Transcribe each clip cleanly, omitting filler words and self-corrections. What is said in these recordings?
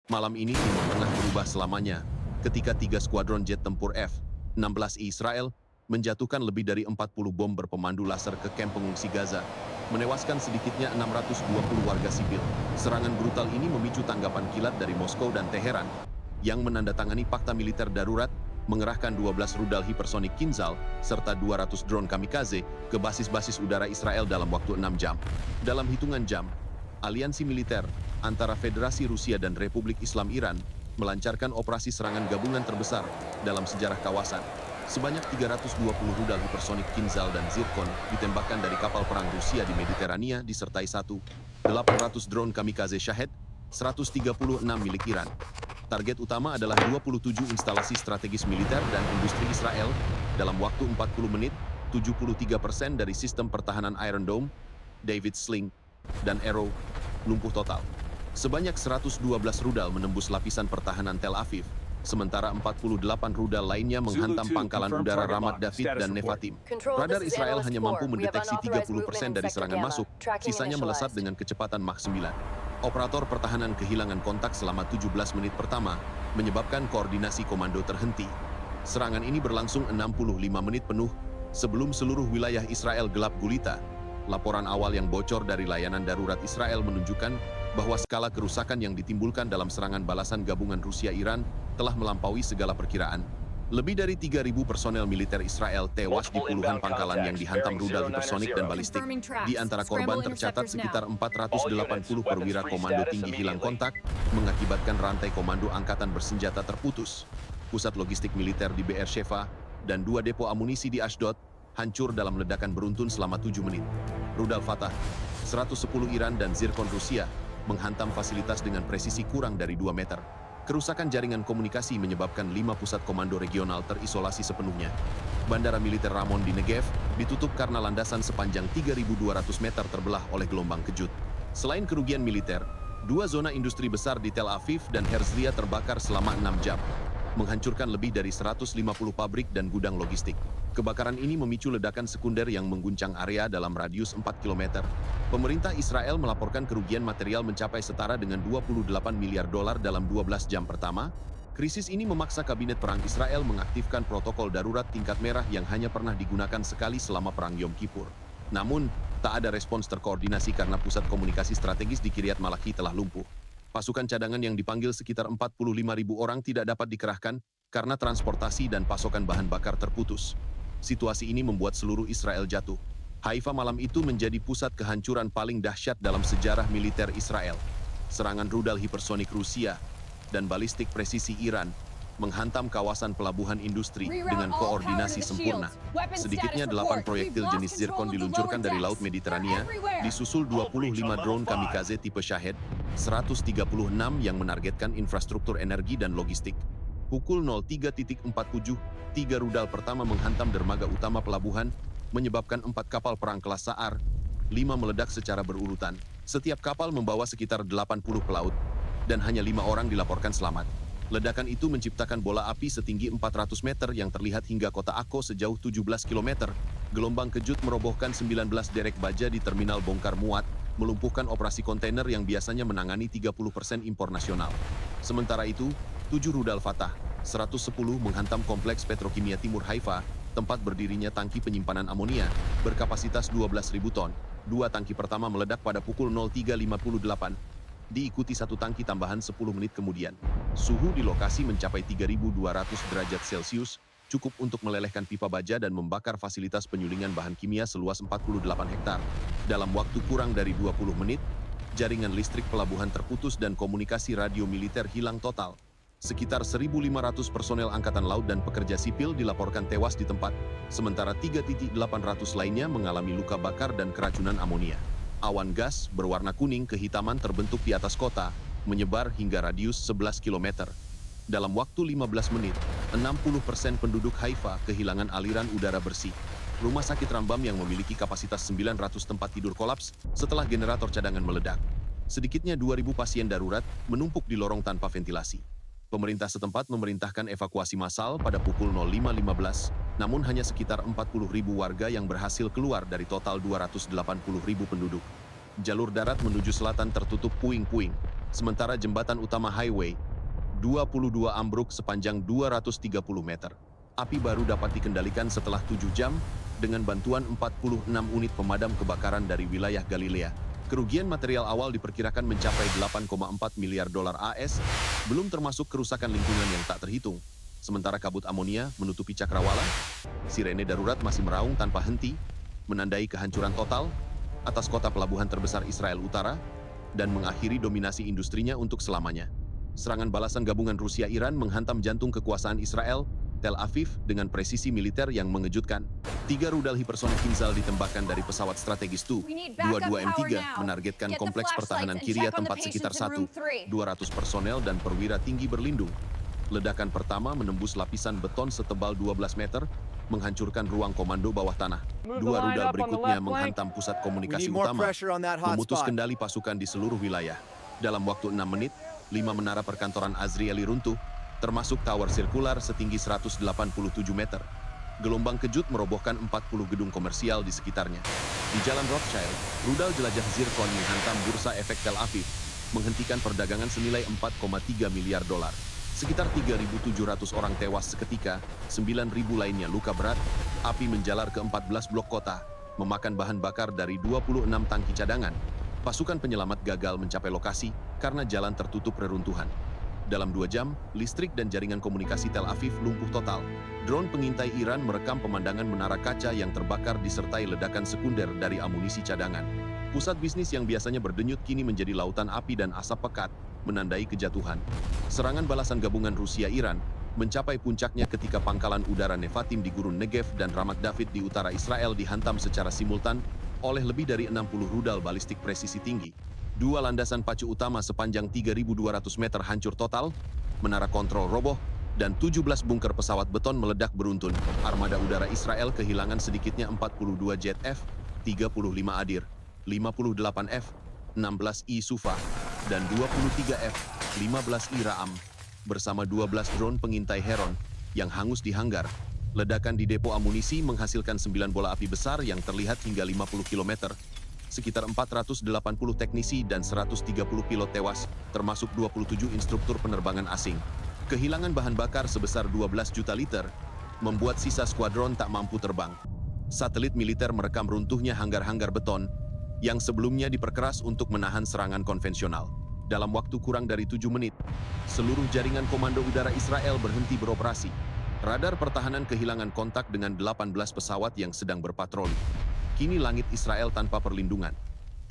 Malam ini Timur Tengah berubah selamanya ketika 3 skuadron jet tempur F-16I Israel menjatuhkan lebih dari 40 bom berpemandu laser ke kamp pengungsi Gaza, menewaskan sedikitnya 620 warga sipil. Serangan brutal ini memicu tanggapan kilat dari Moskow dan Teheran, yang menandatangani fakta militer darurat, mengerahkan 12 rudal hipersonik Kinzhal, serta 200 drone kamikaze ke basis-basis udara Israel dalam waktu 6 jam. Dalam hitungan jam, aliansi militer antara Federasi Rusia dan Republik Islam Iran melancarkan operasi serangan gabungan terbesar dalam sejarah kawasan. Sebanyak 320 rudal hipersonik Kinzhal dan Zircon ditembakkan dari kapal perang Rusia di Mediterania disertai 800 drone kamikaze Shahed, 136 milik Iran. Target utama adalah 27 instalasi strategis militer dan industri Israel dalam waktu 40 menit, 73% dari sistem pertahanan Iron Dome, David Sling, dan Arrow lumpuh total. Sebanyak 112 rudal menembus lapisan pertahanan Tel Aviv, sementara 48 rudal lainnya menghantam pangkalan udara Ramat David dan Nevatim. Radar Israel hanya mampu mendeteksi 30% dari serangan masuk, sisanya melesat dengan kecepatan Mach 9. Operator pertahanan kehilangan kontak selama 17 menit pertama, menyebabkan koordinasi komando terhenti. Serangan ini berlangsung 65 menit penuh sebelum seluruh wilayah Israel gelap gulita. Laporan awal yang bocor dari layanan darurat Israel menunjukkan bahwa skala kerusakan yang ditimbulkan dalam serangan balasan gabungan Rusia-Iran telah melampaui segala perkiraan. Lebih dari 3.000 personel militer Israel tewas di puluhan pangkalan yang dihantam rudal hipersonik dan balistik. Di antara korban tercatat sekitar 480 perwira komando tinggi hilang kontak, mengakibatkan rantai komando angkatan bersenjata terputus. Pusat logistik militer di Beersheva dan 2 depo amunisi di Ashdod hancur dalam ledakan beruntun selama 7 menit. Rudal Fatah, 110 Iran dan Zircon Rusia menghantam fasilitas dengan presisi kurang dari 2 meter. Kerusakan jaringan komunikasi menyebabkan 5 pusat komando regional terisolasi sepenuhnya. Bandara militer Ramon di Negev ditutup karena landasan sepanjang 3.200 meter terbelah oleh gelombang kejut. Selain kerugian militer, 2 zona industri besar di Tel Aviv dan Herzliya terbakar selama 6 jam, menghancurkan lebih dari 150 pabrik dan gudang logistik. Kebakaran ini memicu ledakan sekunder yang mengguncang area dalam radius 4 km. Pemerintah Israel melaporkan kerugian material mencapai setara dengan 28 miliar dolar dalam 12 jam pertama. Krisis ini memaksa Kabinet Perang Israel mengaktifkan protokol darurat tingkat merah yang hanya pernah digunakan sekali selama Perang Yom Kippur. Namun, tak ada respons terkoordinasi karena pusat komunikasi strategis di Kiryat Malachi telah lumpuh. Pasukan cadangan yang dipanggil sekitar 45.000 orang tidak dapat dikerahkan karena transportasi dan pasokan bahan bakar terputus. Situasi ini membuat seluruh Israel jatuh. Haifa malam itu menjadi pusat kehancuran paling dahsyat dalam sejarah militer Israel. Serangan rudal hipersonik Rusia dan balistik presisi Iran menghantam kawasan pelabuhan industri dengan koordinasi sempurna. Sedikitnya 8 proyektil jenis Zircon diluncurkan dari Laut Mediterania, disusul 25 drone kamikaze tipe Shahed, 136 yang menargetkan infrastruktur energi dan logistik. Pukul 03.47, 3 rudal pertama menghantam dermaga utama pelabuhan, menyebabkan 4 kapal perang kelas Sa'ar, 5 meledak secara berurutan. Setiap kapal membawa sekitar 80 pelaut, dan hanya 5 orang dilaporkan selamat. Ledakan itu menciptakan bola api setinggi 400 meter yang terlihat hingga kota Akko sejauh 17 km. Gelombang kejut merobohkan 19 derek baja di terminal bongkar muat, melumpuhkan operasi kontainer yang biasanya menangani 30% impor nasional. Sementara itu, 7 rudal Fatah, 110 menghantam kompleks petrokimia Timur Haifa, tempat berdirinya tangki penyimpanan amonia, berkapasitas 12.000 ton. 2 tangki pertama meledak pada pukul 03.58. Diikuti 1 tangki tambahan 10 menit kemudian. Suhu di lokasi mencapai 3.200 derajat Celcius, cukup untuk melelehkan pipa baja dan membakar fasilitas penyulingan bahan kimia seluas 48 hektar. Dalam waktu kurang dari 20 menit, jaringan listrik pelabuhan terputus dan komunikasi radio militer hilang total. Sekitar 1.500 personel Angkatan Laut dan pekerja sipil dilaporkan tewas di tempat, sementara 3.800 lainnya mengalami luka bakar dan keracunan amonia. Awan gas berwarna kuning kehitaman terbentuk di atas kota, menyebar hingga radius 11 km. Dalam waktu 15 menit, 60% penduduk Haifa kehilangan aliran udara bersih. Rumah sakit Rambam yang memiliki kapasitas 900 tempat tidur kolaps setelah generator cadangan meledak. Sedikitnya 2.000 pasien darurat menumpuk di lorong tanpa ventilasi. Pemerintah setempat memerintahkan evakuasi massal pada pukul 05.15, namun hanya sekitar 40.000 warga yang berhasil keluar dari total 280.000 penduduk. Jalur darat menuju selatan tertutup puing-puing. Sementara jembatan utama Highway 22 ambruk sepanjang 230 meter. Api baru dapat dikendalikan setelah 7 jam dengan bantuan 46 unit pemadam kebakaran dari wilayah Galilea. Kerugian material awal diperkirakan mencapai 8,4 miliar dolar AS, belum termasuk kerusakan lingkungan yang tak terhitung. Sementara kabut amonia menutupi cakrawala, sirene darurat masih meraung tanpa henti, menandai kehancuran total atas kota pelabuhan terbesar Israel Utara dan mengakhiri dominasi industrinya untuk selamanya. Serangan balasan gabungan Rusia-Iran menghantam jantung kekuasaan Israel, Tel Aviv, dengan presisi militer yang mengejutkan. 3 rudal hipersonik Kinzhal ditembakkan dari pesawat strategis Tu-22 M3 menargetkan kompleks pertahanan Kiryat tempat sekitar 1.200 personel dan perwira tinggi berlindung. Ledakan pertama menembus lapisan beton setebal 12 meter, menghancurkan ruang komando bawah tanah. 2 rudal berikutnya menghantam pusat komunikasi utama, memutus kendali pasukan di seluruh wilayah. Dalam waktu 6 menit, 5 menara perkantoran Azrieli runtuh, termasuk tower sirkular setinggi 187 meter. Gelombang kejut merobohkan 40 gedung komersial di sekitarnya. Di Jalan Rothschild, rudal jelajah Zircon menghantam bursa efek Tel Aviv, menghentikan perdagangan senilai 4,3 miliar dolar. Sekitar 3.700 orang tewas seketika, 9.000 lainnya luka berat. Api menjalar ke 14 blok kota, memakan bahan bakar dari 26 tangki cadangan. Pasukan penyelamat gagal mencapai lokasi karena jalan tertutup reruntuhan. Dalam 2 jam, listrik dan jaringan komunikasi Tel Aviv lumpuh total. Drone pengintai Iran merekam pemandangan menara kaca yang terbakar disertai ledakan sekunder dari amunisi cadangan. Pusat bisnis yang biasanya berdenyut kini menjadi lautan api dan asap pekat, menandai kejatuhan. Serangan balasan gabungan Rusia-Iran mencapai puncaknya ketika pangkalan udara Nevatim di gurun Negev dan Ramat David di utara Israel dihantam secara simultan oleh lebih dari 60 rudal balistik presisi tinggi. 2 landasan pacu utama sepanjang 3.200 meter hancur total, menara kontrol roboh, dan 17 bunker pesawat beton meledak beruntun. Armada udara Israel kehilangan sedikitnya 42 jet F-35 Adir, 58 F-16 I Sufa, dan 23 F-15I Ra'am, bersama 12 drone pengintai Heron yang hangus di hanggar. Ledakan di depo amunisi menghasilkan 9 bola api besar yang terlihat hingga 50 km. Sekitar 480 teknisi dan 130 pilot tewas, termasuk 27 instruktur penerbangan asing. Kehilangan bahan bakar sebesar 12 juta liter, membuat sisa skuadron tak mampu terbang. Satelit militer merekam runtuhnya hanggar-hanggar beton, yang sebelumnya diperkeras untuk menahan serangan konvensional. Dalam waktu kurang dari 7 menit, seluruh jaringan komando udara Israel berhenti beroperasi. Radar pertahanan kehilangan kontak dengan 18 pesawat yang sedang berpatroli. Kini langit Israel tanpa perlindungan,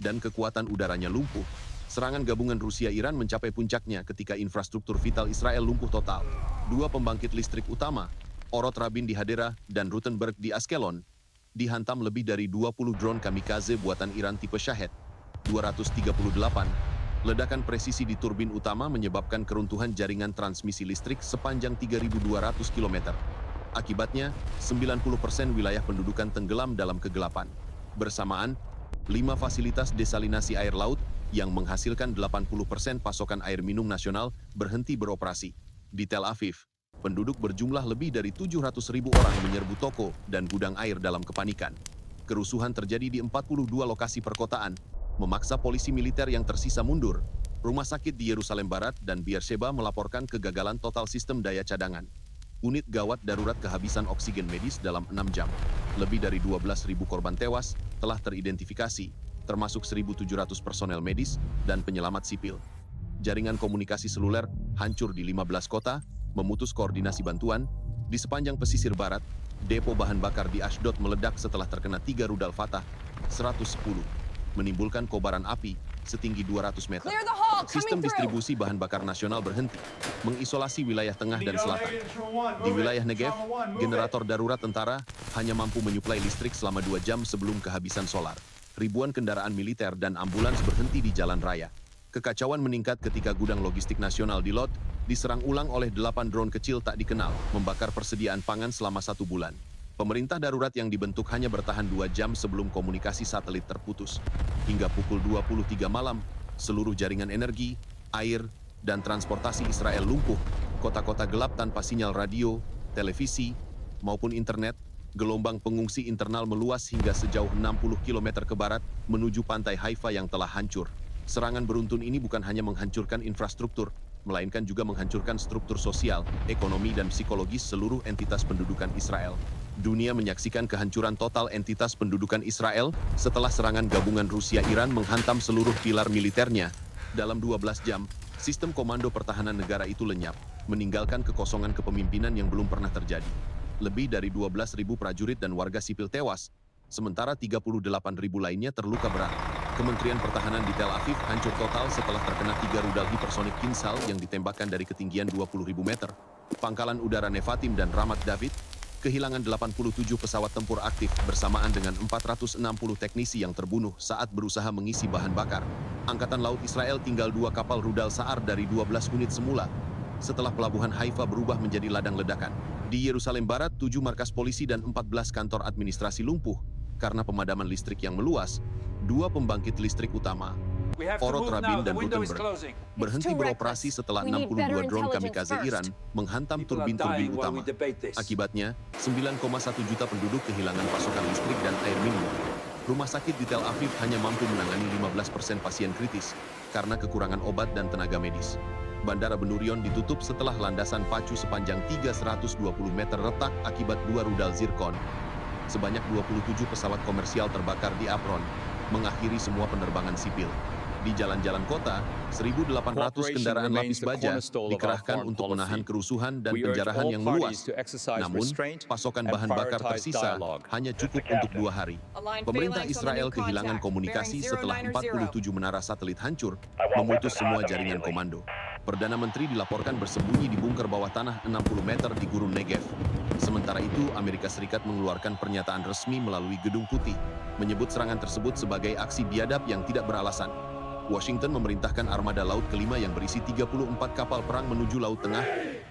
dan kekuatan udaranya lumpuh. Serangan gabungan Rusia-Iran mencapai puncaknya ketika infrastruktur vital Israel lumpuh total. 2 pembangkit listrik utama, Orot Rabin di Hadera dan Rutenberg di Askelon, dihantam lebih dari 20 drone kamikaze buatan Iran tipe Shahed 238. Ledakan presisi di turbin utama menyebabkan keruntuhan jaringan transmisi listrik sepanjang 3.200 km. Akibatnya, 90% wilayah pendudukan tenggelam dalam kegelapan. Bersamaan, 5 fasilitas desalinasi air laut yang menghasilkan 80% pasokan air minum nasional berhenti beroperasi. Di Tel Aviv, penduduk berjumlah lebih dari 700.000 orang menyerbu toko dan gudang air dalam kepanikan. Kerusuhan terjadi di 42 lokasi perkotaan, memaksa polisi militer yang tersisa mundur. Rumah sakit di Yerusalem Barat dan Beersheba melaporkan kegagalan total sistem daya cadangan. Unit gawat darurat kehabisan oksigen medis dalam 6 jam. Lebih dari 12.000 korban tewas telah teridentifikasi, termasuk 1.700 personel medis dan penyelamat sipil. Jaringan komunikasi seluler hancur di 15 kota, memutus koordinasi bantuan. Di sepanjang pesisir barat, depo bahan bakar di Ashdod meledak setelah terkena 3 rudal Fatah 110, menimbulkan kobaran api setinggi 200 meter. Sistem distribusi bahan bakar nasional berhenti, mengisolasi wilayah tengah dan selatan. Di wilayah Negev, generator darurat tentara hanya mampu menyuplai listrik selama 2 jam sebelum kehabisan solar. Ribuan kendaraan militer dan ambulans berhenti di jalan raya. Kekacauan meningkat ketika gudang logistik nasional di Lod diserang ulang oleh 8 drone kecil tak dikenal, membakar persediaan pangan selama 1 bulan. Pemerintah darurat yang dibentuk hanya bertahan 2 jam sebelum komunikasi satelit terputus. Hingga pukul 23 malam, seluruh jaringan energi, air, dan transportasi Israel lumpuh. Kota-kota gelap tanpa sinyal radio, televisi, maupun internet. Gelombang pengungsi internal meluas hingga sejauh 60 km ke barat menuju pantai Haifa yang telah hancur. Serangan beruntun ini bukan hanya menghancurkan infrastruktur, melainkan juga menghancurkan struktur sosial, ekonomi, dan psikologis seluruh entitas pendudukan Israel. Dunia menyaksikan kehancuran total entitas pendudukan Israel setelah serangan gabungan Rusia-Iran menghantam seluruh pilar militernya. Dalam 12 jam, sistem komando pertahanan negara itu lenyap, meninggalkan kekosongan kepemimpinan yang belum pernah terjadi. Lebih dari 12.000 prajurit dan warga sipil tewas, sementara 38.000 lainnya terluka berat. Kementerian Pertahanan di Tel Aviv hancur total setelah terkena 3 rudal hipersonik Kinsal yang ditembakkan dari ketinggian 20.000 meter. Pangkalan udara Nevatim dan Ramat David kehilangan 87 pesawat tempur aktif bersamaan dengan 460 teknisi yang terbunuh saat berusaha mengisi bahan bakar. Angkatan Laut Israel tinggal 2 kapal rudal SAR dari 12 unit semula, setelah pelabuhan Haifa berubah menjadi ladang ledakan. Di Yerusalem Barat, 7 markas polisi dan 14 kantor administrasi lumpuh karena pemadaman listrik yang meluas. 2 pembangkit listrik utama, Orot Rabin dan Gutenberg, berhenti beroperasi setelah 62 drone kamikaze Iran menghantam turbin-turbin utama. Akibatnya, 9,1 juta penduduk kehilangan pasokan listrik dan air minum. Rumah sakit di Tel Aviv hanya mampu menangani 15% pasien kritis karena kekurangan obat dan tenaga medis. Bandara Ben Gurion ditutup setelah landasan pacu sepanjang 320 meter retak akibat 2 rudal zirkon. Sebanyak 27 pesawat komersial terbakar di Apron, mengakhiri semua penerbangan sipil. Di jalan-jalan kota, 1.800 kendaraan lapis baja dikerahkan untuk menahan kerusuhan dan penjarahan yang meluas. Namun, pasokan bahan bakar tersisa hanya cukup untuk 2 hari. Pemerintah Israel kehilangan komunikasi setelah 47 menara satelit hancur, memutus semua jaringan komando. Perdana Menteri dilaporkan bersembunyi di bunker bawah tanah 60 meter di Gurun Negev. Sementara itu, Amerika Serikat mengeluarkan pernyataan resmi melalui Gedung Putih, menyebut serangan tersebut sebagai aksi biadab yang tidak beralasan. Washington memerintahkan armada laut kelima yang berisi 34 kapal perang menuju Laut Tengah,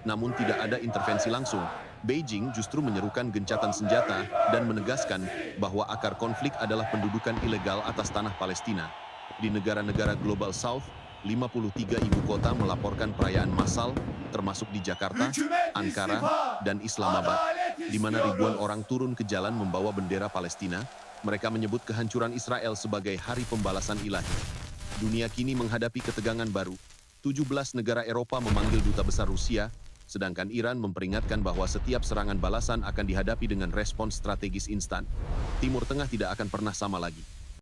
namun tidak ada intervensi langsung. Beijing justru menyerukan gencatan senjata dan menegaskan bahwa akar konflik adalah pendudukan ilegal atas tanah Palestina. Di negara-negara Global South, 53 ibu kota melaporkan perayaan massal, termasuk di Jakarta, Ankara, dan Islamabad, di mana ribuan orang turun ke jalan membawa bendera Palestina. Mereka menyebut kehancuran Israel sebagai hari pembalasan ilahi. Dunia kini menghadapi ketegangan baru. 17 negara Eropa memanggil duta besar Rusia, sedangkan Iran memperingatkan bahwa setiap serangan balasan akan dihadapi dengan respons strategis instan. Timur Tengah tidak akan pernah sama lagi.